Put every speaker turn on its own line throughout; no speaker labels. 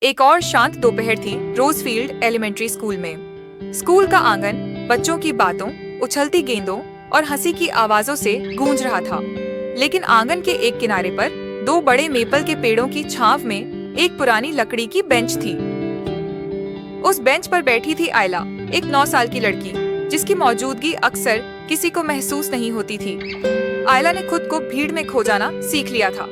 एक और शांत दोपहर थी रोजफील्ड एलिमेंट्री स्कूल में। स्कूल का आंगन बच्चों की बातों, उछलती गेंदों और हंसी की आवाजों से गूंज रहा था। लेकिन आंगन के एक किनारे पर दो बड़े मेपल के पेड़ों की छांव में एक पुरानी लकड़ी की बेंच थी। उस बेंच पर बैठी थी आयला, एक 9 साल की लड़की, जिसकी मौजूदगी अक्सर किसी को महसूस नहीं होती थी। आयला ने खुद को भीड़ में खो जाना सीख लिया था।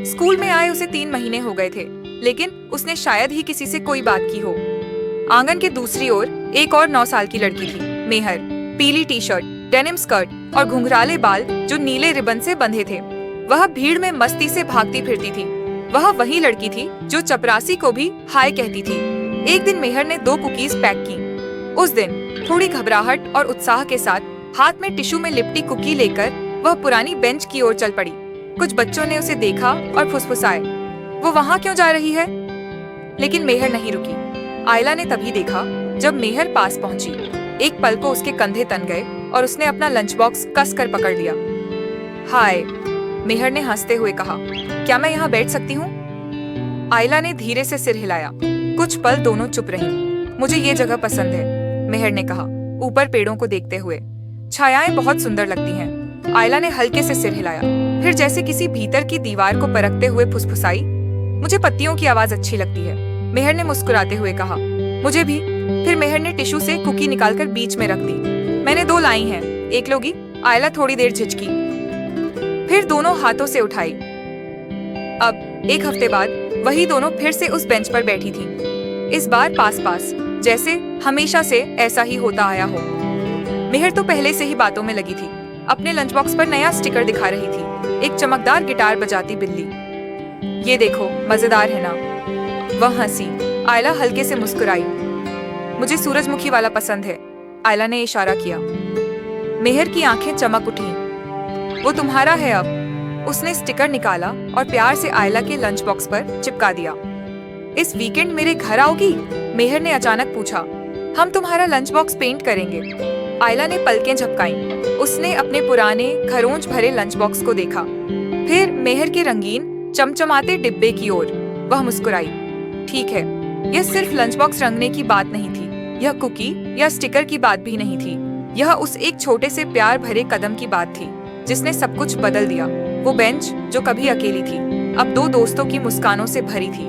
स्कूल में आए उसे 3 महीने हो गए थे, लेकिन उसने शायद ही किसी से कोई बात की हो। आंगन के दूसरी ओर एक और 9 साल की लड़की थी, मेहर। पीली टी शर्ट, डेनिम स्कर्ट और घुंघराले बाल जो नीले रिबन से बंधे थे। वह भीड़ में मस्ती से भागती फिरती थी। वह वही लड़की थी जो चपरासी को भी हाय कहती थी। एक दिन मेहर ने 2 कुकीज पैक की। उस दिन थोड़ी घबराहट और उत्साह के साथ हाथ में टिश्यू में लिपटी कुकी लेकर वह पुरानी बेंच की ओर चल पड़ी। कुछ बच्चों ने उसे देखा और फुसफुसाए, वो वहाँ क्यों जा रही है? लेकिन मेहर नहीं रुकी। आयला ने तभी देखा जब मेहर पास पहुंची। एक पल को उसके कंधे तन गए और उसने अपना लंच बॉक्स कसकर पकड़ लिया। हाय, मेहर ने हंसते हुए कहा, क्या मैं यहाँ बैठ सकती हूँ? आयला ने धीरे से सिर हिलाया। कुछ पल दोनों चुप रहीं। मुझे ये जगह पसंद है, मेहर ने कहा, ऊपर पेड़ों को देखते हुए। छायाएं बहुत सुंदर लगती हैं। आयला ने हल्के से सिर हिलाया, फिर जैसे किसी भीतर की दीवार को परखते हुए फुसफुसाई, मुझे पत्तियों की आवाज अच्छी लगती है। मेहर ने मुस्कुराते हुए कहा, मुझे भी। फिर मेहर ने टिश्यू से कुकी निकालकर बीच में रख दी। मैंने 2 लाई हैं, एक लोगी? आयला थोड़ी देर झिझकी, फिर दोनों हाथों से उठाई। अब 1 हफ्ते बाद वही दोनों फिर से उस बेंच पर बैठी थी। इस बार पास पास, जैसे हमेशा से ऐसा ही होता आया हो। मेहर तो पहले से ही बातों में लगी थी। अपने लंच बॉक्स पर नया स्टिकर दिखा रही थी, एक चमकदार गिटार बजाती बिल्ली। ये देखो, मजेदार है ना? वह हंसी। आयला हल्के से मुस्कुराई। मुझे सूरजमुखी वाला पसंद है, आयला ने इशारा किया। मेहर की आंखें चमक उठीं। वो तुम्हारा है अब। उसने स्टिकर निकाला और प्यार से आयला के लंच बॉक्स पर चिपका दिया। इस वीकेंड मेरे घर आओगी? मेहर ने अचानक पूछा। हम तुम्हारा लंच बॉक्स पेंट करेंगे। आयला ने पलकें झपकाईं। उसने अपने पुराने खरोंच भरे लंच बॉक्स को देखा, फिर मेहर के रंगीन चमचमाते डिब्बे की ओर। वह मुस्कुराई। ठीक है, यह सिर्फ लंच बॉक्स रंगने की बात नहीं थी, यह कुकी या स्टिकर की बात भी नहीं थी। यह उस एक छोटे से प्यार भरे कदम की बात थी जिसने सब कुछ बदल दिया। वो बेंच जो कभी अकेली थी, अब 2 दोस्तों की मुस्कानों से भरी थी।